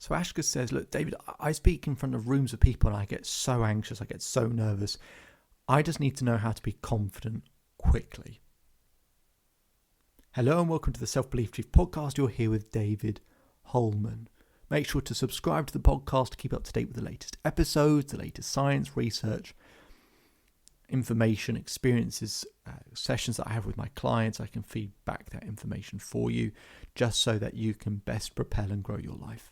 So Ashka says, look, David, I speak in front of rooms of people and I get so anxious, I get so nervous. I just need to know how to be confident quickly. Hello and welcome to the Self-Belief Chief podcast. You're here with David Holman. Make sure to subscribe to the podcast to keep up to date with the latest episodes, the latest science, research, information, experiences, sessions that I have with my clients. I can feed back that information for you just so that you can best propel and grow your life.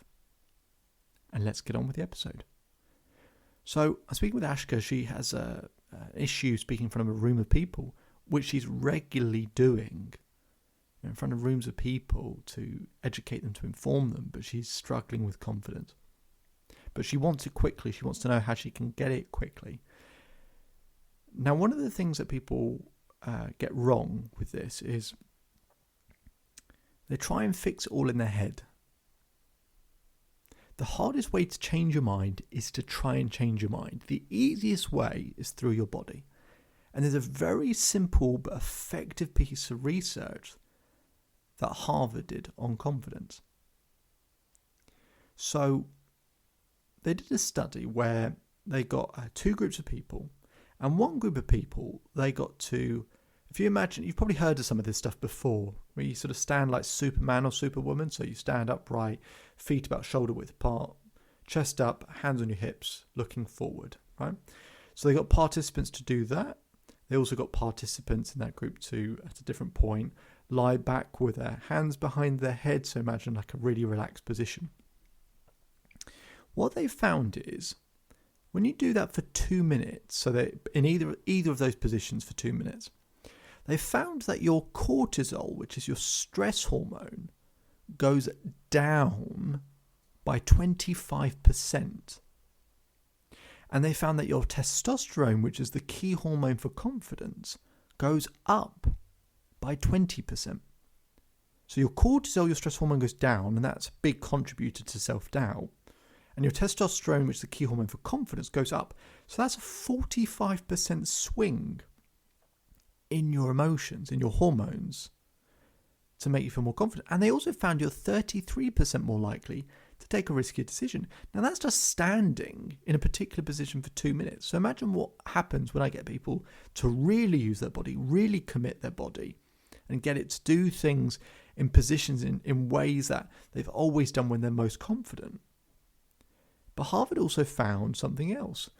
And let's get on with the episode. So I'm speaking with Ashka. She has an issue speaking in front of a room of people, which she's regularly doing in front of rooms of people to educate them, to inform them, but she's struggling with confidence. But she wants it quickly. She wants to know how she can get it quickly. Now, one of the things that people get wrong with this is they try and fix it all in their head. The hardest way to change your mind is to try and change your mind. The easiest way is through your body. And there's a very simple but effective piece of research that Harvard did on confidence. So they did a study where they got two groups of people, and one group of people, they got to, if you imagine, you've probably heard of some of this stuff before, where you sort of stand like Superman or Superwoman. So you stand upright, feet about shoulder width apart, chest up, hands on your hips, looking forward, right? So they got participants to do that. They also got participants in that group to, at a different point, lie back with their hands behind their head. So imagine like a really relaxed position. What they found is when you do that for 2 minutes, so that in either of those positions for 2 minutes, they found that your cortisol, which is your stress hormone, goes down by 25%. And they found that your testosterone, which is the key hormone for confidence, goes up by 20%. So your cortisol, your stress hormone, goes down, and that's a big contributor to self-doubt. And your testosterone, which is the key hormone for confidence, goes up. So that's a 45% swing in your emotions, in your hormones, to make you feel more confident. And they also found you're 33% more likely to take a riskier decision. Now that's just standing in a particular position for 2 minutes. So imagine what happens when I get people to really use their body, really commit their body, and get it to do things in positions in ways that they've always done when they're most confident. But Harvard also found something else.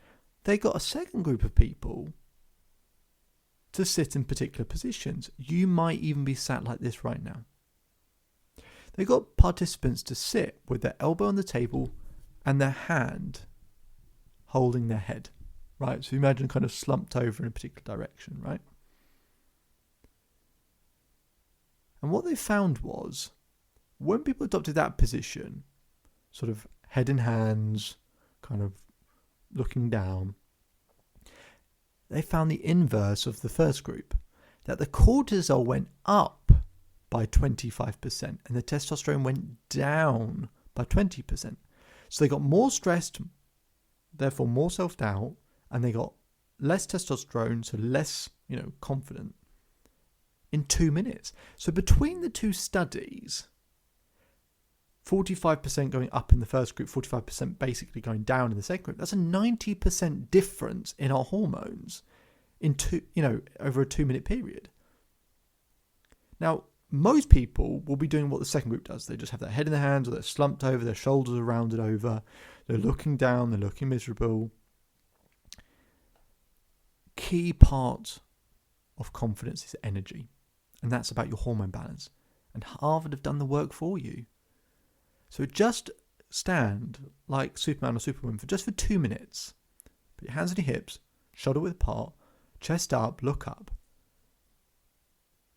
They got a second group of people to sit in particular positions. You might even be sat like this right now. They got participants to sit with their elbow on the table and their hand holding their head, right? So imagine kind of slumped over in a particular direction, right? And what they found was when people adopted that position, sort of head in hands, kind of looking down, they found the inverse of the first group, that the cortisol went up by 25% and the testosterone went down by 20%. So they got more stressed, therefore more self-doubt, and they got less testosterone, so less, confident in 2 minutes. So between the two studies, 45% going up in the first group, 45% basically going down in the second group. That's a 90% difference in our hormones in over a 2 minute period. Now, most people will be doing what the second group does. They just have their head in their hands, or they're slumped over, their shoulders are rounded over, they're looking down, they're looking miserable. Key part of confidence is energy, and that's about your hormone balance. And Harvard have done the work for you. So just stand like Superman or Superwoman for 2 minutes. Put your hands on your hips, shoulder width apart, chest up, look up.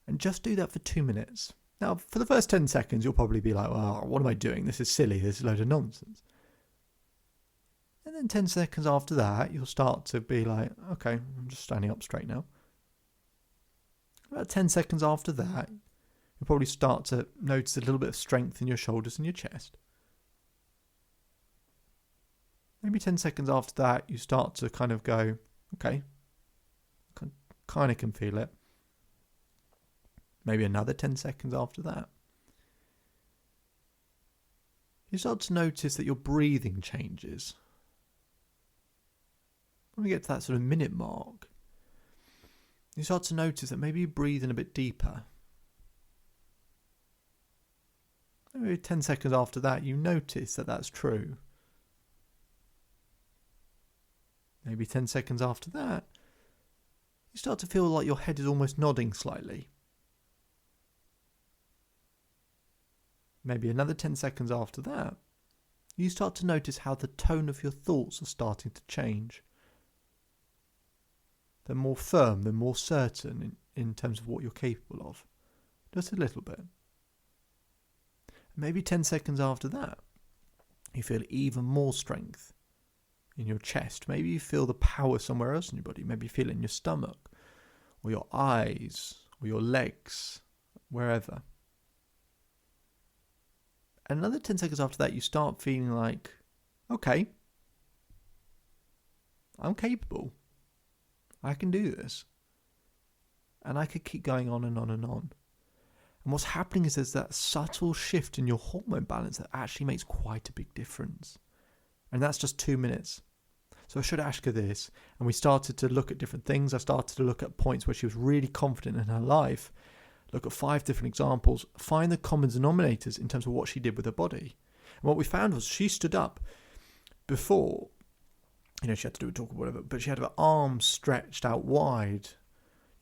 And just do that for 2 minutes. Now, for the first 10 seconds, you'll probably be like, well, what am I doing? This is silly. This is a load of nonsense. And then 10 seconds after that, you'll start to be like, okay, I'm just standing up straight now. About 10 seconds after that, you'll probably start to notice a little bit of strength in your shoulders and your chest. Maybe 10 seconds after that, you start to kind of go, okay, kind of can feel it. Maybe another 10 seconds after that. you start to notice that your breathing changes. When we get to that sort of minute mark, you start to notice that maybe you breathe in a bit deeper. Maybe 10 seconds after that, you notice that that's true. Maybe 10 seconds after that, you start to feel like your head is almost nodding slightly. Maybe another 10 seconds after that, you start to notice how the tone of your thoughts are starting to change. They're more firm, they're more certain in terms of what you're capable of. Just a little bit. Maybe 10 seconds after that, you feel even more strength in your chest. Maybe you feel the power somewhere else in your body. Maybe you feel it in your stomach, or your eyes, or your legs, wherever. And another 10 seconds after that, you start feeling like, okay, I'm capable. I can do this. And I could keep going on and on and on. And what's happening is there's that subtle shift in your hormone balance that actually makes quite a big difference. And that's just 2 minutes. So I showed Ashka this, and we started to look at different things. I started to look at points where she was really confident in her life, look at 5 different examples, find the common denominators in terms of what she did with her body. And what we found was she stood up before, she had to do a talk or whatever, but she had her arms stretched out wide,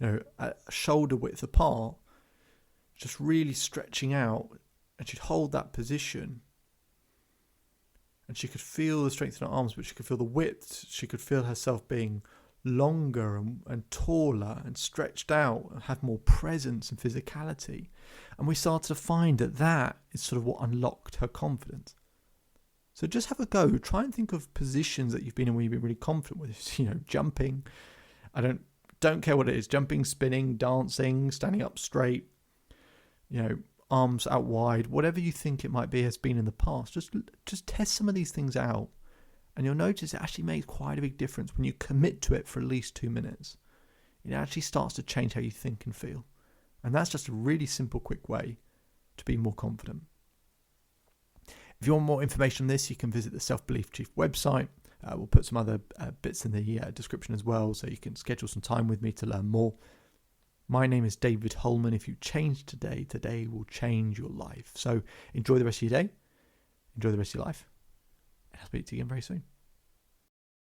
at shoulder width apart, just really stretching out, and she'd hold that position. And she could feel the strength in her arms, but she could feel the width. She could feel herself being longer and taller and stretched out and have more presence and physicality. And we started to find that is sort of what unlocked her confidence. So just have a go. Try and think of positions that you've been in where you've been really confident with. Jumping. I don't care what it is. Jumping, spinning, dancing, standing up straight. Arms out wide, whatever you think it might be has been in the past. Just test some of these things out, and you'll notice it actually makes quite a big difference when you commit to it for at least 2 minutes. It actually starts to change how you think and feel, and that's just a really simple, quick way to be more confident. If you want more information on this, you can visit the Self Belief Chief website. We'll put some other bits in the description as well, so you can schedule some time with me to learn more. My name is David Holman. If you change today, today will change your life. So enjoy the rest of your day. Enjoy the rest of your life. And I'll speak to you again very soon.